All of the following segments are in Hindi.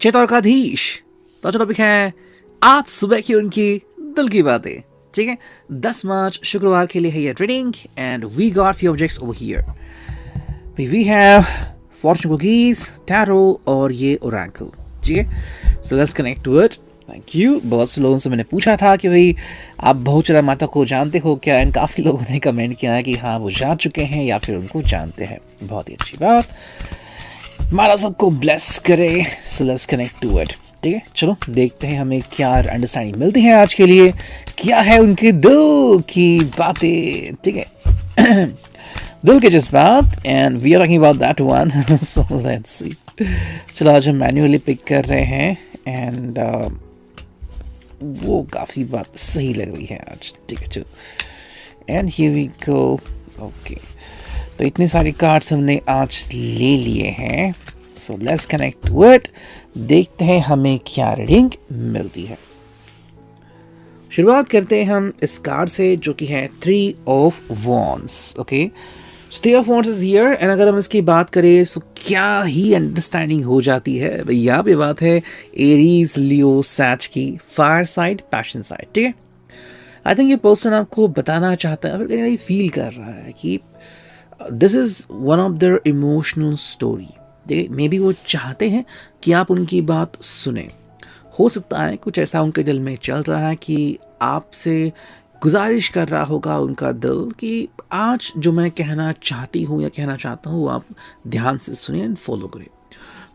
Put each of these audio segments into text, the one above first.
चित्तौड़काधीश। तो टॉपिक है आज सुबह की उनकी दिल की बातें। ठीक है, 10 मार्च शुक्रवार के लिए है ये reading and we got few objects over here. We have fortune cookies, tarot और ये ओरेकल। ठीक है, so let's connect to it. Thank you. बहुत से लोगों से मैंने पूछा था कि भाई आप बहुचरा माता को जानते हो क्या, एंड काफ़ी लोगों ने कमेंट किया है कि हाँ वो जान चुके हैं या फिर उनको जानते हैं। बहुत ही अच्छी बात, हमारा सबको ब्लेस करे। So let's connect to it. ठीक है, चलो देखते हैं हमें क्या अंडरस्टैंडिंग मिलती है आज के लिए, क्या है उनके दिल की बातें। ठीक है, दिल के जज्बात, and we are talking about that one. So let's see. चलो आज हम मैन्युअली पिक कर रहे हैं एंड वो काफ़ी बात सही लग रही है आज। ठीक है, चलो and here we go. Okay, तो इतने सारे कार्ड्स हमने आज ले लिए हैं। So let's connect to it, देखते हैं हमें क्या रीडिंग मिलती है। शुरुआत करते हैं हम इस कार्ड से जो कि है 3 of wands. Okay, 3 of wands is here and अगर हम इसकी बात करें तो क्या ही अंडरस्टैंडिंग हो जाती है। यहाँ पे बात है एरीज, लियो, सैच की, फायर साइड, पैशन साइड। ठीक है, आई थिंक ये पर्सन आपको बताना चाहता है, फिर कहीं फील कर रहा है कि this is one of their emotional story. May be वो चाहते हैं कि आप उनकी बात सुने। हो सकता है कुछ ऐसा उनके दिल में चल रहा है कि आपसे गुजारिश कर रहा होगा उनका दिल कि आज जो मैं कहना चाहती हूँ या कहना चाहता हूँ आप ध्यान से सुनिए एंड फॉलो करें।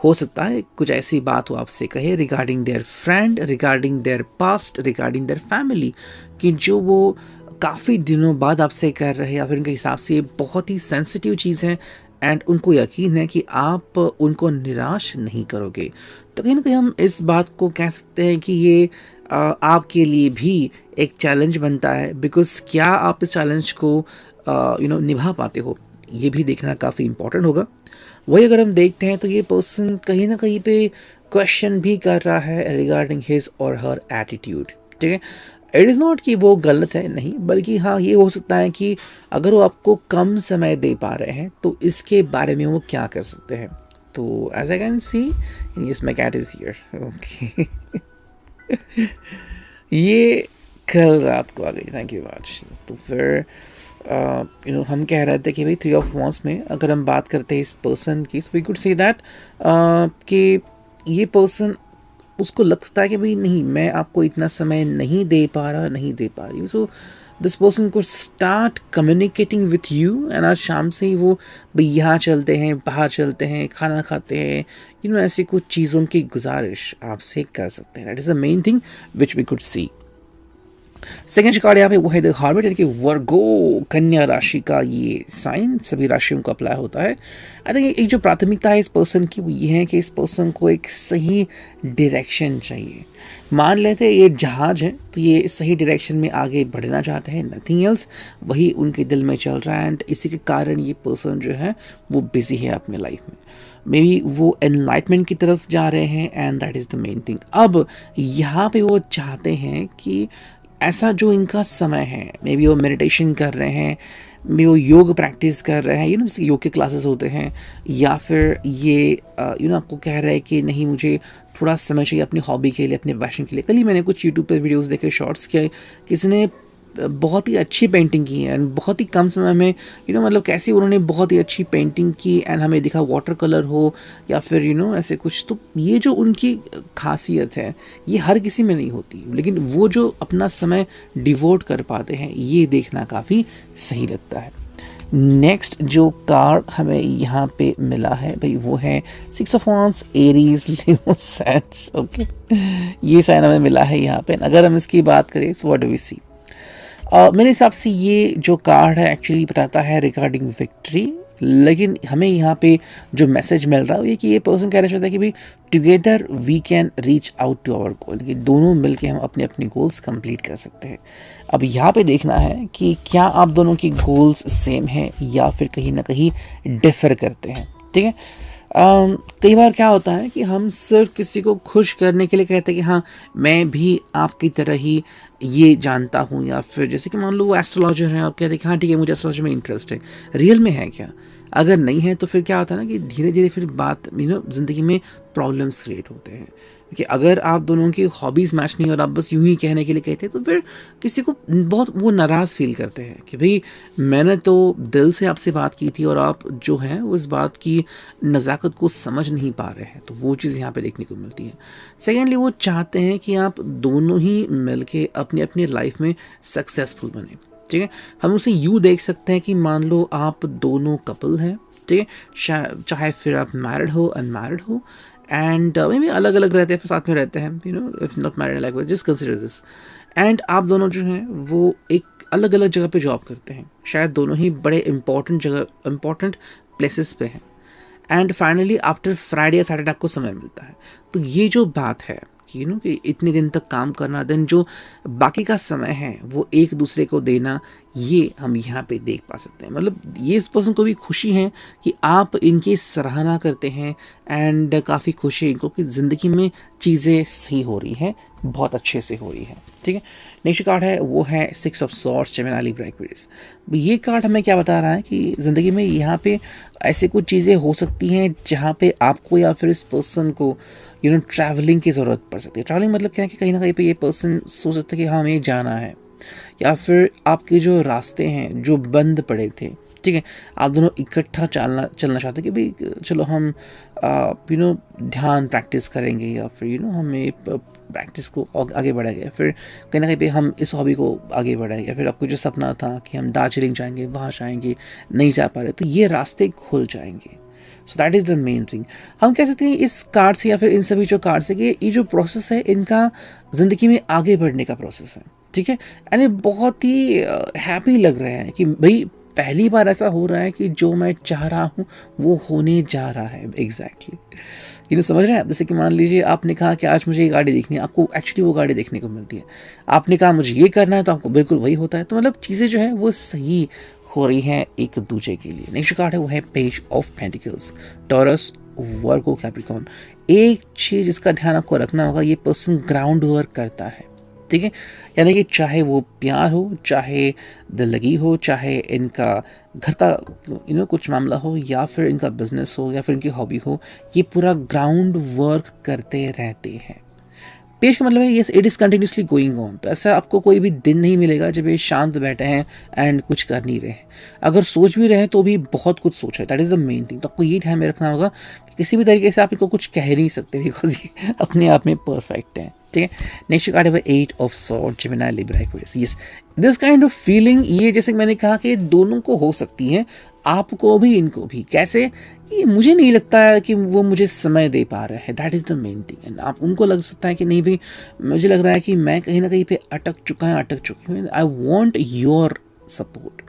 हो सकता है कुछ ऐसी बात वो आपसे कहे regarding their friend, regarding their past, regarding their family, कि जो वो काफ़ी दिनों बाद आपसे कर रहे हैं या फिर उनके हिसाब से बहुत ही सेंसिटिव चीज़ है एंड उनको यकीन है कि आप उनको निराश नहीं करोगे। तो कहीं ना कहीं हम इस बात को कह सकते हैं कि ये आपके लिए भी एक चैलेंज बनता है, बिकॉज क्या आप इस चैलेंज को निभा पाते हो, ये भी देखना काफ़ी इंपॉर्टेंट होगा। वही अगर हम देखते हैं तो ये पर्सन कहीं ना कहीं पे क्वेश्चन भी कर रहा है रिगार्डिंग हिज और हर एटीट्यूड। ठीक है, इट इज़ नॉट कि वो गलत है, नहीं, बल्कि हाँ ये हो सकता है कि अगर वो आपको कम समय दे पा रहे हैं तो इसके बारे में वो क्या कर सकते हैं। तो as I can see yes my cat is here. Okay, ये कल रात को आ गई, थैंक यू मच। तो फिर हम कह रहे थे कि भाई 3 ऑफ वॉन्ड्स में अगर हम बात करते हैं इस पर्सन की, वी कुड से दैट कि ये पर्सन उसको लगता है कि भाई नहीं मैं आपको इतना समय नहीं दे पा रही। सो दिस पर्सन को start communicating with you and आज शाम से ही वो भाई यहाँ चलते हैं, बाहर चलते हैं, खाना खाते हैं, ऐसी कुछ चीज़ों की गुजारिश आपसे कर सकते हैं। That is the main thing which we could see. Second card यहाँ पे वो है द हार्वेस्ट, यानी कि वर्गो, कन्या राशि का ये साइन सभी राशियों को अप्लाई होता है। आई थिंक एक जो प्राथमिकता है इस पर्सन की वो ये है कि इस पर्सन को एक सही डायरेक्शन चाहिए। मान लेते हैं ये जहाज है तो ये सही डायरेक्शन में आगे बढ़ना चाहते हैं, नथिंग एल्स, वही उनके दिल में चल रहा है एंड इसी के कारण ये पर्सन जो है वो बिजी है अपने लाइफ में। मे बी वो एनलाइटमेंट की तरफ जा रहे हैं and that is the main thing. अब यहाँ पे वो चाहते हैं कि ऐसा जो इनका समय है, मे बी वो मेडिटेशन कर रहे हैं, मे वो योग प्रैक्टिस कर रहे हैं, जैसे योग के क्लासेस होते हैं, या फिर ये आपको कह रहे हैं कि नहीं मुझे थोड़ा समय चाहिए अपनी हॉबी के लिए, अपने पैशन के लिए। कल ही मैंने कुछ यूट्यूब पर वीडियोस देखे, शॉर्ट्स किए, किसी ने बहुत ही अच्छी पेंटिंग की है एंड बहुत ही कम समय में मतलब कैसे उन्होंने बहुत ही अच्छी पेंटिंग की एंड हमें दिखा वाटर कलर हो या फिर ऐसे कुछ। तो ये जो उनकी खासियत है ये हर किसी में नहीं होती, लेकिन वो जो अपना समय डिवोट कर पाते हैं ये देखना काफ़ी सही लगता है। नेक्स्ट जो कार्ड हमें यहाँ पे मिला है भाई वो है 6 of wands, Aries, Leo, Sachs. Okay, ये साइन हमें मिला है यहाँ पे। अगर हम इसकी बात करें सो व्हाट डू वी सी, मेरे हिसाब से ये जो कार्ड है एक्चुअली बताता है रिगार्डिंग विक्ट्री, लेकिन हमें यहाँ पे जो मैसेज मिल रहा है ये कि ये पर्सन कहना चाहता है कि भाई together we can reach out to our goal, कि दोनों मिलके हम अपने अपने गोल्स कंप्लीट कर सकते हैं। अब यहाँ पे देखना है कि क्या आप दोनों की गोल्स सेम हैं या फिर कहीं ना कहीं डिफर करते हैं। ठीक है, कई बार क्या होता है कि हम सिर्फ किसी को खुश करने के लिए कहते हैं कि हाँ मैं भी आपकी तरह ही ये जानता हूँ, या फिर जैसे कि मान लो वो एस्ट्रोलॉजर हैं और कहते हैं कि हाँ ठीक है मुझे एस्ट्रोलॉजी में इंटरेस्ट है, रियल में है क्या? अगर नहीं है तो फिर क्या होता है ना कि धीरे धीरे फिर बात ज़िंदगी में प्रॉब्लम्स क्रिएट होते हैं। कि अगर आप दोनों की हॉबीज़ मैच नहीं और आप बस यूं ही कहने के लिए कहते हैं तो फिर किसी को बहुत वो नाराज़ फील करते हैं कि भाई मैंने तो दिल से आपसे बात की थी और आप जो हैं वो इस बात की नज़ाकत को समझ नहीं पा रहे हैं। तो वो चीज़ यहाँ पे देखने को मिलती है। सेकेंडली वो चाहते हैं कि आप दोनों ही मिल के अपनी अपनी लाइफ में सक्सेसफुल बने। ठीक है, हम उसे यूँ देख सकते हैं कि मान लो आप दोनों कपल हैं, ठीक है, चाहे फिर आप मैरिड हो अनमैरिड हो, एंड मे बी अलग अलग रहते हैं फिर साथ में रहते हैं, you know if not married like just consider this. And आप दोनों जो हैं वो एक अलग अलग जगह पे जॉब करते हैं, शायद दोनों ही बड़े इंपॉर्टेंट प्लेसेस पे हैं, एंड फाइनली आफ्टर फ्राइडे या सैटरडे आपको समय मिलता है। तो ये जो बात है यू नो कि इतने दिन तक काम करना, देन जो बाकी का समय है वो एक दूसरे को देना, ये हम यहाँ पे देख पा सकते हैं। मतलब ये इस पर्सन को भी खुशी है कि आप इनकी सराहना करते हैं, एंड काफ़ी खुशी है इनको कि ज़िंदगी में चीज़ें सही हो रही हैं, बहुत अच्छे से हो रही है। ठीक है, नेक्स्ट कार्ड है वो है 6 of swords, Gemini, Libra, Aquarius. ये कार्ड हमें क्या बता रहा है कि ज़िंदगी में यहाँ पे ऐसे कुछ चीज़ें हो सकती हैं जहाँ पे आपको या फिर इस पर्सन को यू नो ट्रैवलिंग की ज़रूरत पड़ सकती है। ट्रैवलिंग मतलब क्या है कि कहीं ना कहीं पे ये पर्सन सोच सकता है कि हाँ हमें जाना है, या फिर आपके जो रास्ते हैं जो बंद पड़े थे, ठीक है, आप दोनों इकट्ठा चलना चाहते हैं कि भाई चलो हम यू नो ध्यान प्रैक्टिस करेंगे, या फिर यू नो हमें प्रैक्टिस को आगे बढ़ाएंगे, फिर कहीं ना कहीं पे हम इस हॉबी को आगे बढ़ाएंगे, या फिर आपको जो सपना था कि हम दार्जिलिंग जाएंगे वहाँ जाएंगे, नहीं जा पा रहे, तो ये रास्ते खुल जाएंगे। So that is the main thing. हम कह सकते हैं इस कार्ड से या फिर इन सभी जो कार्ड से कि ये जो प्रोसेस है इनका ज़िंदगी में आगे बढ़ने का प्रोसेस है। ठीक है, एंड ये बहुत ही हैप्पी लग रहे हैं कि भाई पहली बार ऐसा हो रहा है कि जो मैं चाह रहा हूँ वो होने जा रहा है। एग्जैक्टली यू नो समझ रहे हैं आप? जैसे कि मान लीजिए आपने कहा कि आज मुझे ये गाड़ी देखनी है, आपको एक्चुअली वो गाड़ी देखने को मिलती है। आपने कहा मुझे ये करना है तो आपको बिल्कुल वही होता है। तो मतलब चीज़ें जो है वो सही हो रही हैं एक दूसरे के लिए। नेक्स्ट कार्ड है वो है page of pentacles, taurus, Virgo, Capricorn. एक चीज़ जिसका ध्यान आपको रखना होगा, ये पर्सन ग्राउंड वर्क करता है। ठीक है, यानी कि चाहे वो प्यार हो, चाहे दिल लगी हो, चाहे इनका घर का यू नो कुछ मामला हो, या फिर इनका बिजनेस हो, या फिर इनकी हॉबी हो, ये पूरा ग्राउंड वर्क करते रहते हैं। पेश का मतलब है yes it is continuously going on. तो ऐसा आपको कोई भी दिन नहीं मिलेगा जब ये शांत बैठे हैं एंड कुछ कर नहीं रहे हैं। अगर सोच भी रहे हैं तो भी बहुत कुछ सोच है, that is the main thing. तो आपको ये ध्यान में रखना होगा कि किसी भी तरीके से आप इनको कुछ कह नहीं सकते, बिकॉज ये अपने आप में परफेक्ट है। ठीक है, नेक्स्ट कार्ड है 8 of sword, Gemini, Libra, Aquarius. Yes this kind of feeling, ये जैसे मैंने कहा कि दोनों को हो सकती है, आपको भी इनको भी। कैसे? ये मुझे नहीं लगता है कि वो मुझे समय दे पा रहे हैं, that is the main thing. And आप उनको लग सकता है कि नहीं भाई मुझे लग रहा है कि मैं कहीं ना कहीं पे अटक चुकी हूँ, आई वॉन्ट योर सपोर्ट।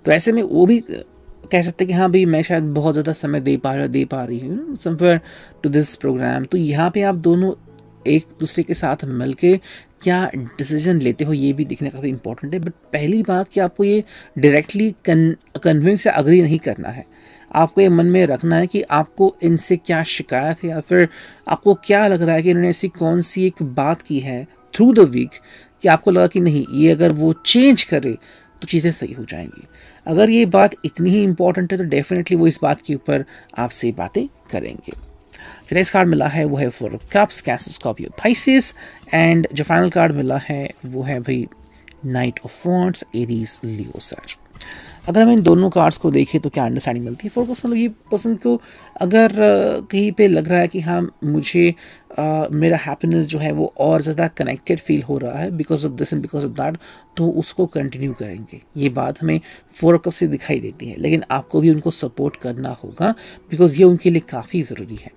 तो ऐसे में वो भी कह सकते हैं कि हाँ भाई मैं शायद बहुत ज़्यादा समय दे पा रही हूँ समवेयर टू दिस प्रोग्राम। तो यहाँ पे आप दोनों एक दूसरे के साथ मिल के क्या डिसीजन लेते हो, ये भी देखना काफ़ी इंपॉर्टेंट है। बट पहली बात कि आपको ये डायरेक्टली कन्विंस या अग्री नहीं करना है। आपको ये मन में रखना है कि आपको इनसे क्या शिकायत है, या फिर आपको क्या लग रहा है कि इन्होंने ऐसी कौन सी एक बात की है थ्रू द वीक कि आपको लगा कि नहीं ये अगर वो चेंज करे तो चीज़ें सही हो जाएंगी। अगर ये बात इतनी ही इंपॉर्टेंट है तो डेफिनेटली वो इस बात के ऊपर आपसे बातें करेंगे। जो नेक्स्ट कार्ड मिला है वो है 4 of cups, cancer, Scorpio, Pisces. And जो फाइनल कार्ड मिला है वो है भाई नाइट ऑफ वॉन्ड्स, एरीज, लियो, सैज। अगर हम इन दोनों कार्ड्स को देखें तो क्या अंडरस्टैंडिंग मिलती है? फोकस मतलब ये पर्सन को अगर कहीं पे लग रहा है कि हाँ मुझे मेरा हैप्पीनेस जो है वो और ज़्यादा कनेक्टेड फील हो रहा है because of this and because of that, तो उसको कंटिन्यू करेंगे। ये बात हमें 4 कप से दिखाई देती है, लेकिन आपको भी उनको सपोर्ट करना होगा बिकॉज ये उनके लिए काफ़ी ज़रूरी है।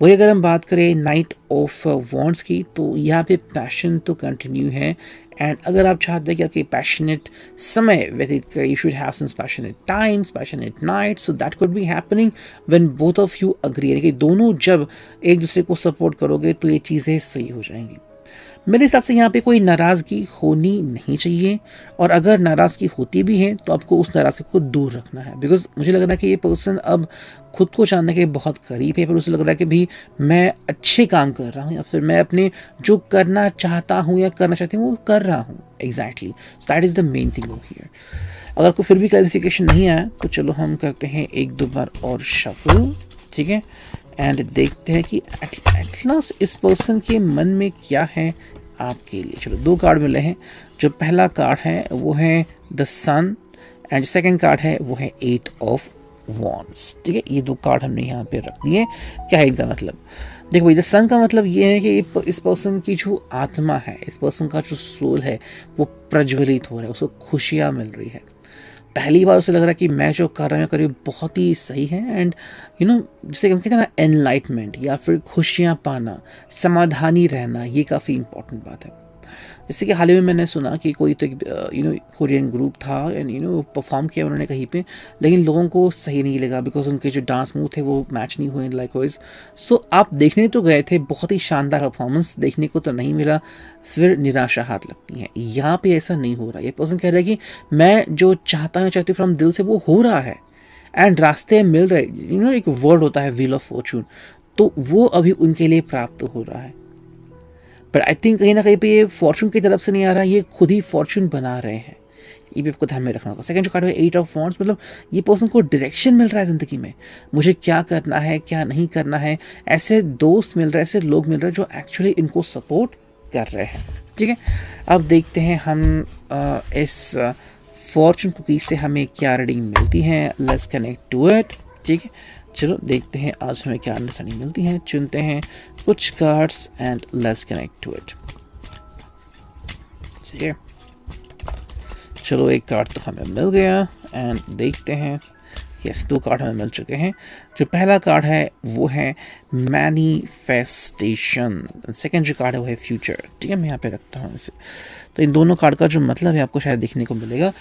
वही अगर हम बात करें नाइट ऑफ वॉन्ड्स की, तो यहाँ पे पैशन तो कंटिन्यू है। एंड अगर आप चाहते हैं कि आपके पैशनेट समय व्यतीत करें, you should have some passionate times, passionate night, so that could be happening when both of you agree. यानी कि दोनों जब एक दूसरे को सपोर्ट करोगे तो ये चीज़ें सही हो जाएंगी। मेरे हिसाब से यहाँ पे कोई नाराज़गी होनी नहीं चाहिए, और अगर नाराज़गी होती भी है तो आपको उस नाराज़गी को दूर रखना है, बिकॉज मुझे लग रहा है कि ये पर्सन अब खुद को जानने के बहुत करीब है, पर उसे लग रहा है कि भी मैं अच्छे काम कर रहा हूँ, या फिर मैं अपने जो करना चाहता हूँ या करना चाहती हूँ वो कर रहा हूँ exactly. So that is the main thing over here. अगर कोई फिर भी क्लैरिफिकेशन नहीं आया तो चलो हम करते हैं एक दो बार और शफल, ठीक है, एंड देखते हैं कि एट लास्ट इस पर्सन के मन में क्या है आपके लिए। चलो 2 कार्ड मिले हैं। जो पहला कार्ड है वो है the sun, and second card है वो है 8 ऑफ वॉन्ड्स, ठीक है। ये 2 कार्ड हमने यहाँ पे रख दिए। क्या है इनका मतलब? देखो भाई, द सन का मतलब ये है कि इस पर्सन की जो आत्मा है, इस पर्सन का जो सोल है वो प्रज्वलित हो रहा है, उसको खुशियाँ मिल रही है। पहली बार उसे लग रहा है कि मैं जो कर रहा हूँ करीब बहुत ही सही है, एंड जिसे हम कहते हैं ना एनलाइटमेंट या फिर खुशियाँ पाना, समाधानी रहना, ये काफ़ी इंपॉर्टेंट बात है। जैसे कि हाल ही में मैंने सुना कि कोई तो कोरियन ग्रुप था, एंड परफॉर्म किया उन्होंने कहीं पे, लेकिन लोगों को सही नहीं लगा बिकॉज उनके जो डांस मूव थे वो मैच नहीं हुए लाइक वाइज। सो आप देखने तो गए थे, बहुत ही शानदार परफॉर्मेंस देखने को तो नहीं मिला, फिर निराशा हाथ लगती है। यहाँ पे ऐसा नहीं हो रहा। ये पर्सन कह रहा है कि मैं जो चाहता हूँ चाहती फ्रॉम दिल से वो हो रहा है, एंड रास्ते मिल रहे। एक वर्ड होता है व्हील ऑफ फॉर्चून, तो वो अभी उनके लिए प्राप्त हो रहा है। पर आई थिंक कहीं ना कहीं पे ये फॉर्चून की तरफ से नहीं आ रहा, ये खुद ही फॉर्चून बना रहे हैं। ये भी आपको ध्यान में रखना होगा। सेकंड जो कार्ड है 8 ऑफ वॉन्ड्स, मतलब ये पर्सन को डायरेक्शन मिल रहा है ज़िंदगी में, मुझे क्या करना है क्या नहीं करना है। ऐसे दोस्त मिल रहे हैं, ऐसे लोग मिल रहे हैं जो एक्चुअली इनको सपोर्ट कर रहे हैं, ठीक है। अब देखते हैं हम इस फॉर्चून कुकीज से हमें क्या रीडिंग मिलती है। लेट्स कनेक्ट टू इट, ठीक है। चलो देखते हैं आज हमें क्या अंडरस्टैंडिंग मिलती है। चुनते हैं कुछ cards and let's connect to it, ठीक है। चलो एक कार्ड तो हमें मिल गया, एंड देखते हैं। यस, 2 कार्ड हमें मिल चुके हैं। जो पहला कार्ड है वो है मैनिफेस्टेशन, सेकंड जो कार्ड है वो है फ्यूचर, ठीक है। मैं यहाँ पे रखता हूँ इसे। तो इन दोनों कार्ड का जो मतलब है आपको शायद देखने को मिलेगा।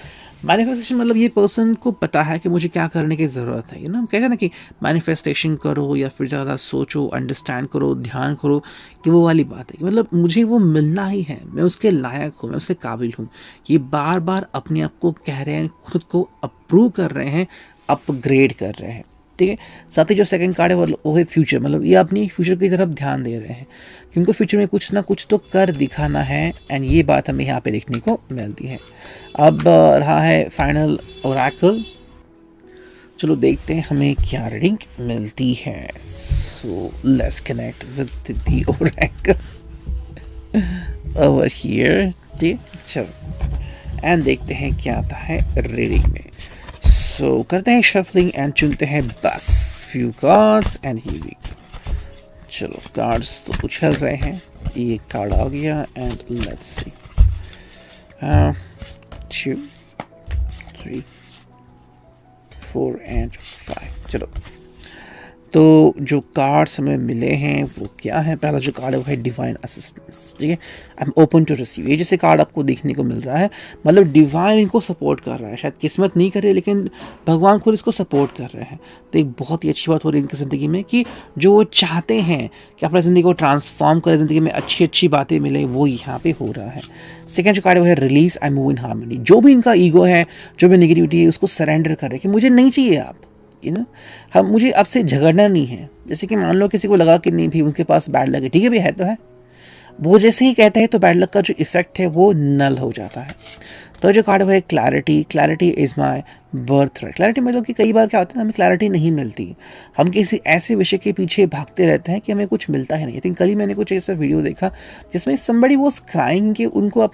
मैनिफेस्टेशन मतलब ये पर्सन को पता है कि मुझे क्या करने की ज़रूरत है। हम कहते हैं ना कि मैनिफेस्टेशन करो या फिर ज़्यादा सोचो, अंडरस्टैंड करो, ध्यान करो, कि वो वाली बात है कि मतलब मुझे वो मिलना ही है, मैं उसके लायक हूँ, मैं उसके काबिल हूँ। ये बार बार अपने आप को कह रहे हैं, खुद को अप्रूव कर रहे हैं, अपग्रेड कर रहे हैं, ठीक है। साथ ही जो सेकंड कार्ड है वो है फ्यूचर, मतलब ये अपनी फ्यूचर की तरफ ध्यान दे रहे हैं, क्योंकि फ्यूचर में कुछ ना कुछ तो कर दिखाना है, एंड ये बात हमें यहाँ पे देखने को मिलती है। अब रहा है फाइनल ओरेकल। चलो देखते हैं हमें क्या रीडिंग मिलती है। So let's connect with the Oracle over here, ठीक। चलो एंड देखते हैं क्या आता है रीडिंग में। सो करते हैं शफलिंग एंड चुनते हैं बस few cards and here we go. चलो कार्ड्स तो उछल रहे हैं, ये कार्ड आ गया एंड लेट्स सी 2 3 4 एंड 5। चलो तो जो कार्ड्स हमें मिले हैं वो क्या है। पहला जो कार्ड है वो है डिवाइन असिस्टेंस, ठीक है। I am open to receive. ये जैसे कार्ड आपको देखने को मिल रहा है, मतलब डिवाइन इनको सपोर्ट कर रहा है। शायद किस्मत नहीं करे, लेकिन भगवान खुद इसको सपोर्ट कर रहे हैं। तो एक बहुत ही अच्छी बात हो रही है इनकी ज़िंदगी में कि जो वो चाहते हैं कि अपनी ज़िंदगी को ट्रांसफॉर्म करें, ज़िंदगी में अच्छी अच्छी बातें मिले, वो यहाँ पे हो रहा है। सेकंड जो कार्ड है वो है release, I move in harmony. जो भी इनका ईगो है, जो भी नेगेटिविटी है, उसको सरेंडर कर रहे हैं कि मुझे नहीं चाहिए आप, हम मुझे आपसे झगड़ना नहीं है। जैसे कि मान लो किसी को लगा कि नहीं भी उसके पास बैड लक है, ठीक है भी है तो है, वो जैसे ही कहते हैं तो बैड लक का जो इफेक्ट है वो नल हो जाता है। तो जो कार्ड है clarity. Clarity is my birth right. Clarity मतलब कि कई बार क्या होता है ना, हमें क्लैरिटी नहीं मिलती, हम किसी ऐसे विषय के पीछे भागते रहते हैं कि हमें कुछ मिलता ही नहीं। आई थिंक कल ही मैंने कुछ ऐसा वीडियो देखा जिसमें somebody was crying कि उनको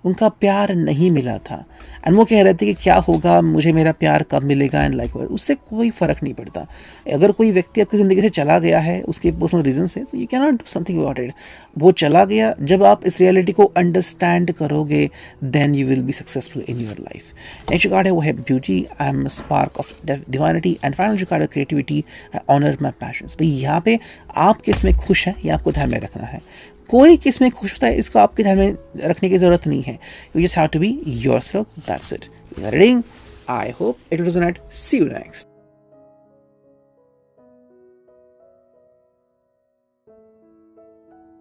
उनका प्यार नहीं मिला था, एंड वो कह रहे थे कि क्या होगा, मुझे मेरा प्यार कब मिलेगा, एंड लाइक उससे कोई फ़र्क नहीं पड़ता। अगर कोई व्यक्ति आपकी ज़िंदगी से चला गया है, उसके पर्सनल रीजन से, तो you can not do something about it. वो चला गया, जब आप इस रियलिटी को अंडरस्टैंड करोगे then you will be successful in your life. Next जो कार्ड है वो है beauty, I am spark of divinity, and final जो कार्ड है creativity, I honour my passions. भाई यहाँ पे आप किस में खुश हैं ये आपको ध्यान में रखना है। कोई किस में खुश होता है इसको आपके ध्यान में रखने की जरूरत नहीं है। You just have to be yourself, that's it. Reading, I hope it was night. See you next.